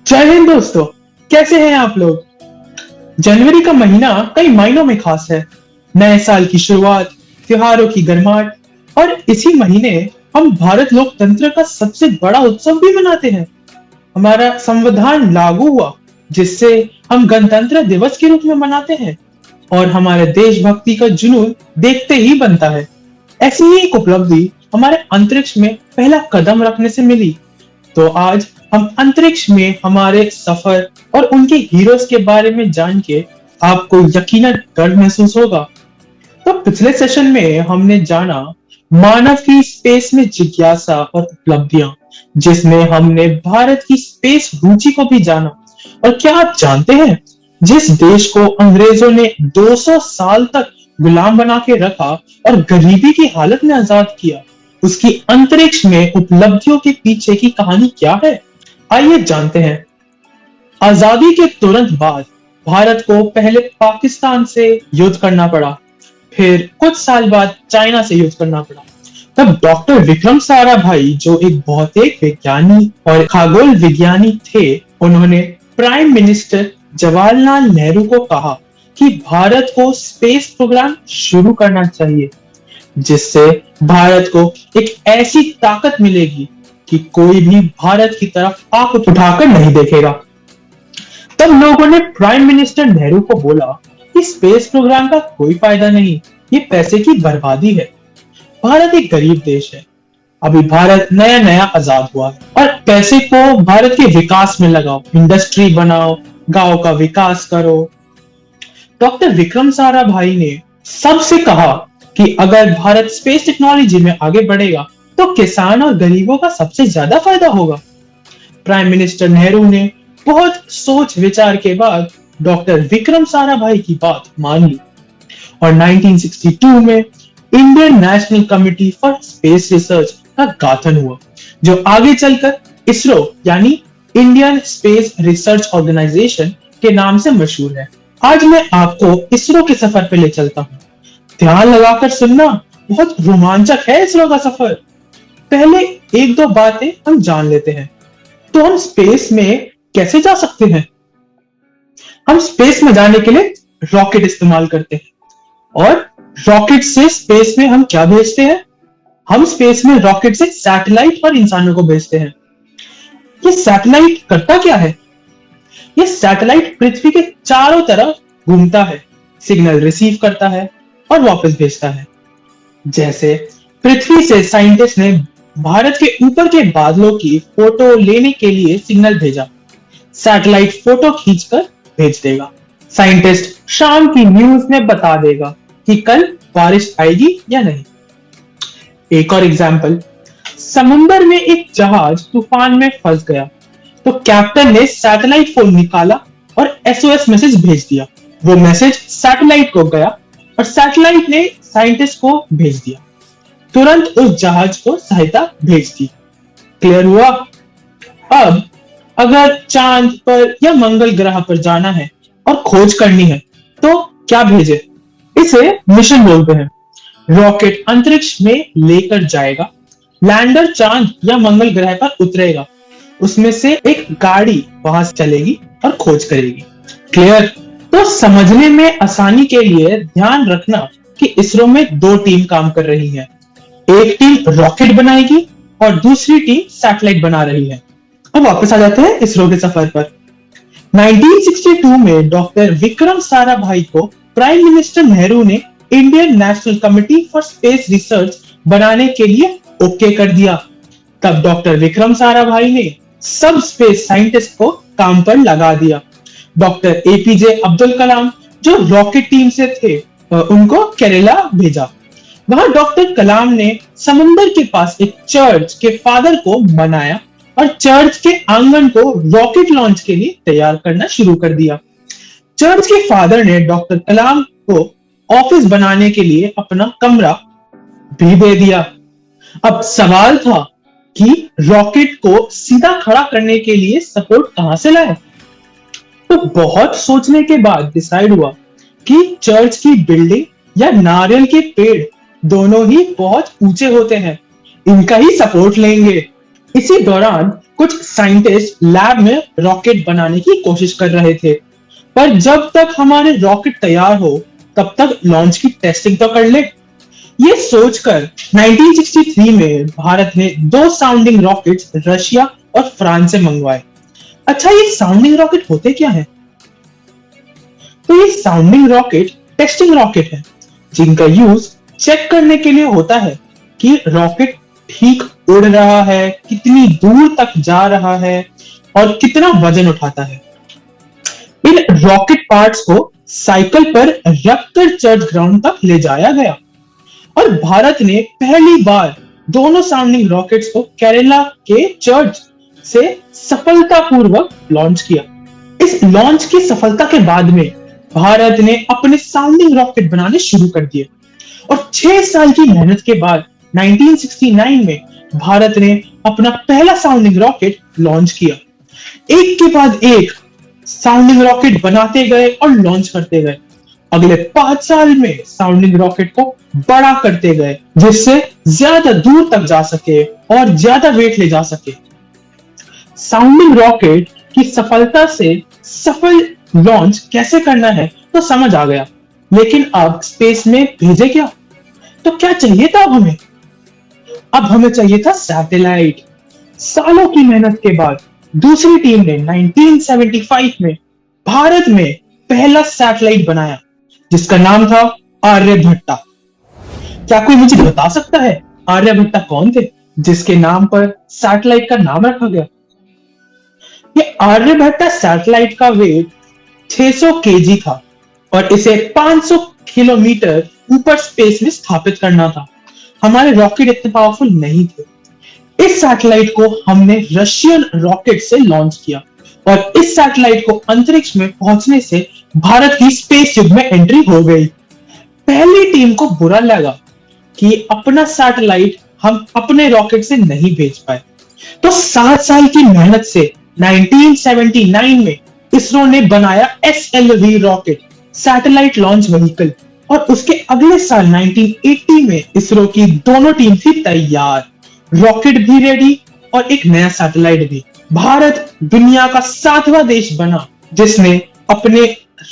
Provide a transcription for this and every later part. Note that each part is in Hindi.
जय हिंद दोस्तों। कैसे हैं आप लोग। जनवरी का महीना कई मायनों में खास है। नए साल की शुरुआत, त्योहारों की गर्माहट और इसी महीने हम भारत लोकतंत्र का सबसे बड़ा उत्सव भी मनाते हैं। हमारा संविधान लागू हुआ, जिससे हम गणतंत्र दिवस के रूप में मनाते हैं और हमारे देशभक्ति का जुनून देखते ही बनता है। ऐसी ही एक उपलब्धि हमारे अंतरिक्ष में पहला कदम रखने से मिली। तो आज हम अंतरिक्ष में हमारे सफर और उनके हीरोज के बारे में जान के आपको यकीनन गर्व महसूस होगा। तो पिछले सेशन में हमने जाना मानव की स्पेस में जिज्ञासा और उपलब्धियां, जिसमें हमने भारत की स्पेस रुचि को भी जाना। और क्या आप जानते हैं, जिस देश को अंग्रेजों ने 200 साल तक गुलाम बना के रखा और गरीबी की हालत में आजाद किया, उसकी अंतरिक्ष में उपलब्धियों के पीछे की कहानी क्या है? आइए जानते हैं। आजादी के तुरंत बाद भारत को पहले पाकिस्तान से युद्ध करना पड़ा, फिर कुछ साल बाद चाइना से युद्ध करना पड़ा। तब डॉक्टर विक्रम साराभाई, जो एक भौतिक विज्ञानी और खगोल विज्ञानी थे, उन्होंने प्राइम मिनिस्टर जवाहरलाल नेहरू को कहा कि भारत को स्पेस प्रोग्राम शुरू करना चाहिए, जिससे भारत को एक ऐसी ताकत मिलेगी कि कोई भी भारत की तरफ आंख उठाकर नहीं देखेगा। तब लोगों ने प्राइम मिनिस्टर नेहरू को बोला कि स्पेस प्रोग्राम का कोई फायदा नहीं, ये पैसे की बर्बादी है। भारत एक गरीब देश है, अभी भारत नया नया आजाद हुआ है और पैसे को भारत के विकास में लगाओ, इंडस्ट्री बनाओ, गांव का विकास करो। डॉक्टर विक्रम साराभाई ने सबसे कहा कि अगर भारत स्पेस टेक्नोलॉजी में आगे बढ़ेगा तो किसान और गरीबों का सबसे ज्यादा फायदा होगा। प्राइम मिनिस्टर नेहरू ने बहुत सोच विचार के बाद डॉक्टर विक्रम साराभाई की बात मान ली और 1962 में Indian national committee for space research का गठन हुआ, जो आगे चलकर इसरो यानी इंडियन स्पेस रिसर्च ऑर्गेनाइजेशन के नाम से मशहूर है। आज मैं आपको इसरो के सफर पे ले चलता हूँ। ध्यान लगाकर सुनना, बहुत रोमांचक है इसरो का सफर। पहले एक दो बातें हम जान लेते हैं। तो हम स्पेस में कैसे जा सकते हैं? हम स्पेस में जाने के लिए रॉकेट इस्तेमाल करते हैं। और रॉकेट से स्पेस में हम क्या भेजते हैं? हम स्पेस में रॉकेट से सैटेलाइट और इंसानों को भेजते हैं। ये सैटेलाइट करता क्या है? ये सैटेलाइट पृथ्वी के चारों तरफ घूमता है, सिग्नल रिसीव करता है और वापस भेजता है। जैसे पृथ्वी से साइंटिस्ट ने भारत के ऊपर के बादलों की फोटो लेने के लिए सिग्नल भेजा, सैटेलाइट फोटो खींचकर भेज देगा। साइंटिस्ट शाम की न्यूज में बता देगा कि कल बारिश आएगी या नहीं। एक और एग्जांपल, समुंदर में एक जहाज तूफान में फंस गया, तो कैप्टन ने सैटेलाइट फोन निकाला और एसओएस मैसेज भेज दिया। वो मैसेज सैटेलाइट को गया और सैटेलाइट ने साइंटिस्ट को भेज दिया, तुरंत उस जहाज को सहायता भेज दी। क्लियर हुआ? अब अगर चांद पर या मंगल ग्रह पर जाना है और खोज करनी है तो क्या भेजे? इसे मिशन बोलते हैं। रॉकेट अंतरिक्ष में लेकर जाएगा, लैंडर चांद या मंगल ग्रह पर उतरेगा, उसमें से एक गाड़ी वहां से चलेगी और खोज करेगी। क्लियर? तो समझने में आसानी के लिए ध्यान रखना कि इसरो में दो टीम काम कर रही है। एक टीम रॉकेट बनाएगी और दूसरी टीम सैटेलाइट बना रही है। अब वापस आ जाते हैं इसरो के सफर पर। 1962 में डॉक्टर विक्रम साराभाई को प्राइम मिनिस्टर नेहरू ने Indian national committee for space research बनाने के लिए ओके कर दिया। तब डॉक्टर विक्रम साराभाई ने सब स्पेस साइंटिस्ट को काम पर लगा दिया। डॉक्टर एपीजे अब्दुल कलाम, जो रॉकेट टीम से थे, उनको केरला भेजा। वहां डॉक्टर कलाम ने समुंदर के पास एक चर्च के फादर को बनाया और चर्च के आंगन को रॉकेट लॉन्च के लिए तैयार करना शुरू कर दिया। चर्च के फादर ने डॉक्टर कलाम को ऑफिस बनाने के लिए अपना कमरा भी दे दिया। अब सवाल था कि रॉकेट को सीधा खड़ा करने के लिए सपोर्ट कहां से लाए? तो बहुत सोचने के बाद डिसाइड हुआ कि चर्च की बिल्डिंग या नारियल के पेड़ दोनों ही बहुत ऊंचे होते हैं, इनका ही सपोर्ट लेंगे। इसी दौरान कुछ साइंटिस्ट लैब में रॉकेट बनाने की कोशिश कर रहे थे, पर जब तक हमारे रॉकेट तैयार हो तब तक लॉन्च की टेस्टिंग तो कर ले। ये सोचकर 1963 में भारत ने दो साउंडिंग रॉकेट्स रशिया और फ्रांस से मंगवाए। अच्छा, ये साउंडिंग रॉकेट होते क्या है? तो ये साउंडिंग रॉकेट टेस्टिंग रॉकेट है, जिनका यूज चेक करने के लिए होता है कि रॉकेट ठीक उड़ रहा है, कितनी दूर तक जा रहा है और कितना वजन उठाता है। इन रॉकेट पार्ट्स को साइकिल पर रखकर चर्च ग्राउंड तक ले जाया गया और भारत ने पहली बार दोनों साउंडिंग रॉकेट्स को केरला के चर्च से सफलतापूर्वक लॉन्च किया। इस लॉन्च की सफलता के बाद में भारत ने अपने साउंडिंग रॉकेट बनाने शुरू कर दिए और 6 साल की मेहनत के बाद 1969 में भारत ने अपना पहला साउंडिंग रॉकेट लॉन्च किया। एक के बाद एक साउंडिंग रॉकेट बनाते गए और लॉन्च करते गए। अगले 5 साल में साउंडिंग रॉकेट को बड़ा करते गए, जिससे ज्यादा दूर तक जा सके और ज्यादा वेट ले जा सके। साउंडिंग रॉकेट की सफलता से सफल लॉन्च कैसे करना है तो समझ आ गया, लेकिन अब स्पेस में भेजे क्या? तो क्या चाहिए था अब हमें? अब हमें चाहिए था सैटेलाइट। सालों की मेहनत के बाद दूसरी टीम ने 1975 में भारत में पहला सैटेलाइट बनाया, जिसका नाम था आर्यभट्टा। क्या कोई मुझे बता सकता है आर्यभट्टा कौन थे जिसके नाम पर सैटेलाइट का नाम रखा गया? ये आर्यभट्टा सैटेलाइट का वेट 600 केजी था और इसे 500 किलोमीटर ऊपर स्पेस में स्थापित करना था। हमारे रॉकेट इतने पावरफुल नहीं थे। इस सैटेलाइट को हमने रशियन रॉकेट से लॉन्च किया और इस सैटेलाइट को अंतरिक्ष में पहुंचने से भारत की स्पेस युग में एंट्री हो गई। पहली टीम को बुरा लगा कि अपना सैटेलाइट हम अपने रॉकेट से नहीं भेज पाए, तो 7 साल की मेहनत से 1979 में इसरो ने बनाया SLV rocket, satellite launch vehicle, और उसके अगले साल 1980 में इसरो की दोनों टीम थी तैयार, रॉकेट भी रेडी और एक नया सैटेलाइट भी। भारत दुनिया का 7वां देश बना जिसने अपने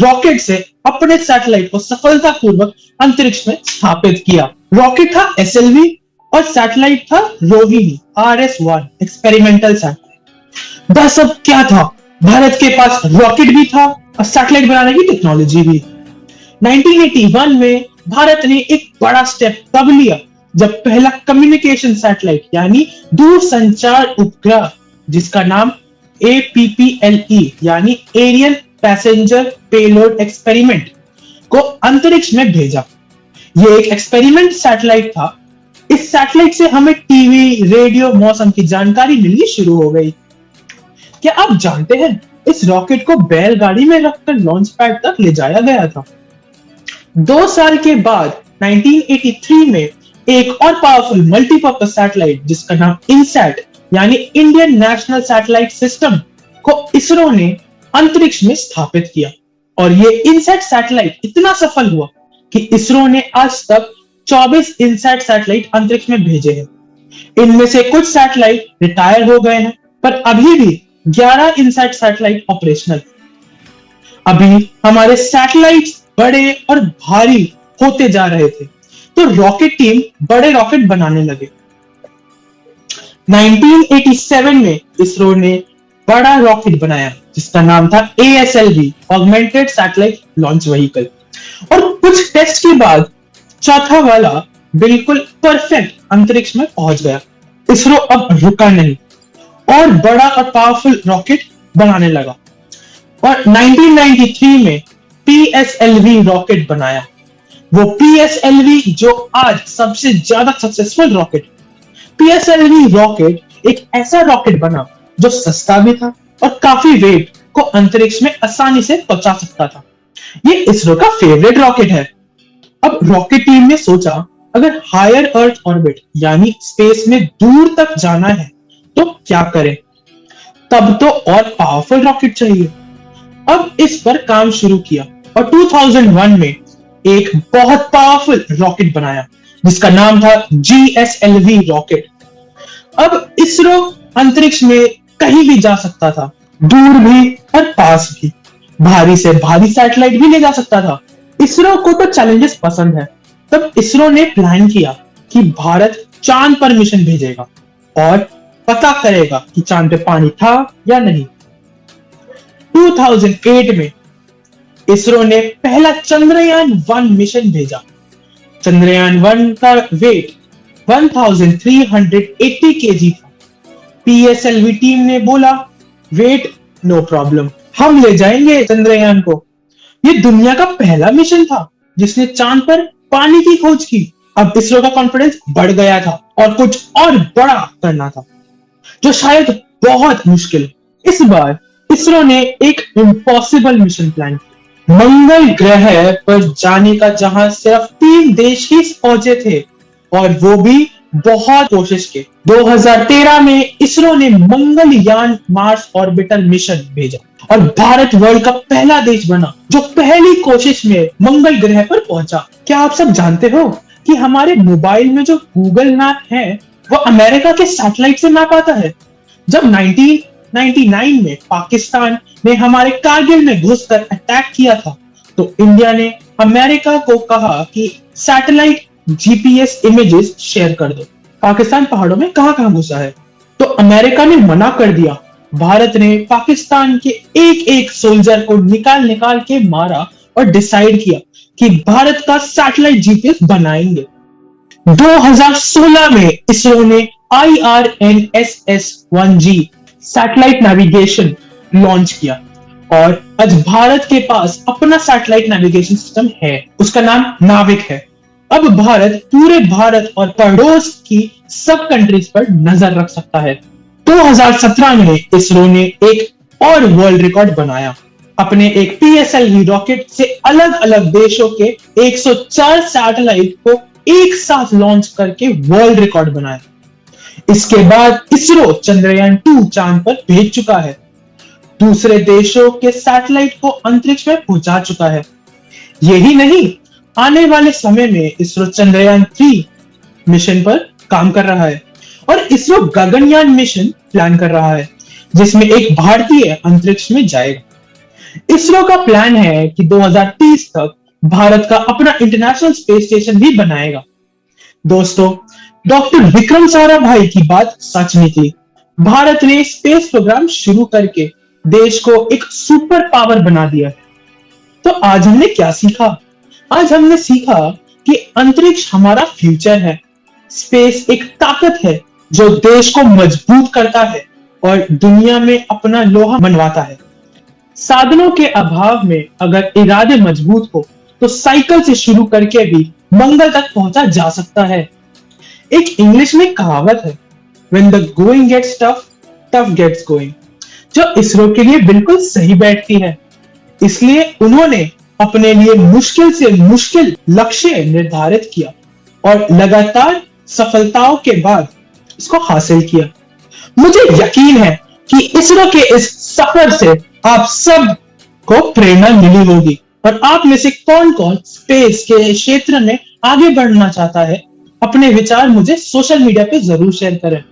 रॉकेट से अपने सैटेलाइट को सफलतापूर्वक अंतरिक्ष में स्थापित किया। रॉकेट था SLV और सैटेलाइट था रोहिणी RS-1 एक्सपेरिमेंटल सैटेलाइट। बस अब क्या था, भारत के पास रॉकेट भी था और सैटेलाइट बनाने की टेक्नोलॉजी भी। 1981 में भारत ने एक बड़ा स्टेप तब लिया जब पहला कम्युनिकेशन सैटेलाइट यानी दूरसंचार उपग्रह, जिसका नाम APPLE यानी एरियल पैसेंजर पेलोड एक्सपेरिमेंट, को अंतरिक्ष में भेजा। यह एक एक्सपेरिमेंट सैटेलाइट था। इस सैटेलाइट से हमें टीवी, रेडियो, मौसम की जानकारी मिलनी शुरू हो गई। क्या आप जानते हैं इस रॉकेट को बैलगाड़ी में रखकर लॉन्च पैड तक ले जाया गया था। 2 साल के बाद 1983 में एक और पावरफुल मल्टीपर्पज सैटेलाइट जिसका नाम इनसैट यानी इंडियन नेशनल सैटेलाइट सिस्टम को इसरो ने अंतरिक्ष में स्थापित किया और ये इनसैट सैटेलाइट इतना सफल हुआ कि इसरो ने आज तक 24 इनसैट सैटेलाइट अंतरिक्ष में भेजे हैं। इनमें से कुछ सैटेलाइट रिटायर हो गए हैं, पर अभी भी 11 इनसैट सैटेलाइट ऑपरेशनल। अभी हमारे सैटेलाइट्स बड़े और भारी होते जा रहे थे, तो रॉकेट टीम बड़े रॉकेट बनाने लगे। 1987 में इसरो ने बड़ा रॉकेट बनाया जिसका नाम था ASLV augmented satellite launch vehicle, और कुछ टेस्ट के बाद चौथा वाला बिल्कुल परफेक्ट अंतरिक्ष में पहुंच गया। इसरो अब रुका नहीं और बड़ा और पावरफुल रॉकेट बनाने लगा और 1993 में PSLV रॉकेट बनाया। वो PSLV जो आज सबसे ज्यादा सक्सेसफुल रॉकेट। PSLV रॉकेट एक ऐसा रॉकेट बना जो सस्ता भी था और काफी वेट को अंतरिक्ष में आसानी से पहुंचा सकता था। ये इसरो का फेवरेट रॉकेट है। अब रॉकेट टीम ने सोचा अगर हायर अर्थ ऑर्बिट यानी स्पेस में दूर तक जाना है तो क्या करें। तब तो और पावरफुल रॉकेट चाहिए। अब इस पर काम शुरू किया और 2001 में एक बहुत पावरफुल रॉकेट बनाया जिसका नाम था GSLV रॉकेट। अब इसरो अंतरिक्ष में कहीं भी जा सकता था, दूर भी और पास भी। भारी से भारी सैटेलाइट भी ले जा सकता था। इसरो को तो चैलेंजेस पसंद है। तब इसरो ने प्लान किया कि भारत चांद पर मिशन भेजेगा और पता करेगा कि चांद पे पानी था या नहीं। 2008 में इसरो ने पहला चंद्रयान-1 मिशन भेजा। चंद्रयान-1 का वेट 1380 केजी था। पीएसएलवी टीम ने बोला, वेट नो प्रॉब्लम, हम ले जाएंगे चंद्रयान को। ये दुनिया का पहला मिशन था जिसने चांद पर पानी की खोज की। अब इसरो का कॉन्फिडेंस बढ़ गया था और कुछ और बड़ा करना था, जो शायद बहुत मुश्किल। इस बार इसरो ने एक इम्पॉसिबल मिशन प्लान किया, मंगल ग्रह पर जाने का, जहां सिर्फ 3 देश ही पहुंचे थे और वो भी बहुत कोशिश के। 2013 में इसरो ने मंगलयान मार्स ऑर्बिटर मिशन भेजा और भारत वर्ल्ड का पहला देश बना जो पहली कोशिश में मंगल ग्रह पर पहुंचा। क्या आप सब जानते हो कि हमारे मोबाइल में जो गूगल मैप है वो अमेरिका के सैटेलाइट से मैप आता है। जब 1999 में पाकिस्तान ने हमारे कारगिल में घुसकर अटैक किया था, तो इंडिया ने अमेरिका को कहा कि सैटेलाइट जीपीएस इमेजेस शेयर कर दो, पाकिस्तान पहाड़ों में कहां-कहां घुसा है। तो अमेरिका ने मना कर दिया। भारत ने पाकिस्तान के एक-एक सोल्जर को निकाल निकाल के मारा और डिसाइड किया कि भारत का सैटेलाइट जीपीएस बनाएंगे। 2016 में इसरो ने IRNSS-1G सैटेलाइट नेविगेशन लॉन्च किया और आज भारत के पास अपना सैटेलाइट नेविगेशन सिस्टम है, उसका नाम नाविक है। अब भारत पूरे भारत और पड़ोस की सब कंट्रीज पर नजर रख सकता है। 2017 में इसरो ने एक और वर्ल्ड रिकॉर्ड बनाया। अपने एक पीएसएलवी रॉकेट से अलग अलग देशों के 104 सैटेलाइट को एक साथ लॉन्च करके वर्ल्ड रिकॉर्ड बनाया। इसके बाद इसरो चंद्रयान-2 चांद पर भेज चुका है। दूसरे देशों के सैटेलाइट को अंतरिक्ष में पहुंचा चुका है। यही नहीं, आने वाले समय में इसरो चंद्रयान-3 मिशन पर काम कर रहा है और इसरो गगनयान मिशन प्लान कर रहा है, जिसमें एक भारतीय अंतरिक्ष में जाएगा। इसरो का प्लान है कि 2030 तक भारत का अपना इंटरनेशनल स्पेस स्टेशन भी बनाएगा। दोस्तों, डॉक्टर विक्रम साराभाई की बात सच निकली। भारत ने स्पेस प्रोग्राम शुरू करके देश को एक सुपर पावर बना दिया। तो आज हमने क्या सीखा? आज हमने सीखा कि अंतरिक्ष हमारा फ्यूचर है। स्पेस एक ताकत है जो देश को मजबूत करता है और दुनिया में अपना लोहा मनवाता है। साधनों के अभाव में अगर इरादे मजबूत हो तो साइकिल से शुरू करके भी मंगल तक पहुंचा जा सकता है। एक इंग्लिश में कहावत है, When the going gets tough, tough gets going, जो इसरो के लिए बिल्कुल सही बैठती है। इसलिए उन्होंने अपने लिए मुश्किल से मुश्किल लक्ष्य निर्धारित किया और लगातार सफलताओं के बाद इसको हासिल किया। मुझे यकीन है कि इसरो के इस सफर से आप सब को प्रेरणा मिली होगी और आप में से कौन-कौन स्पेस के क्षेत्र में आगे बढ़ना चाहता है, अपने विचार मुझे सोशल मीडिया पे जरूर शेयर करें।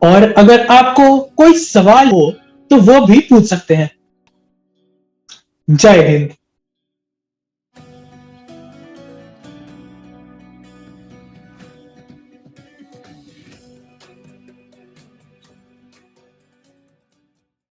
और अगर आपको कोई सवाल हो तो वो भी पूछ सकते हैं। जय हिंद।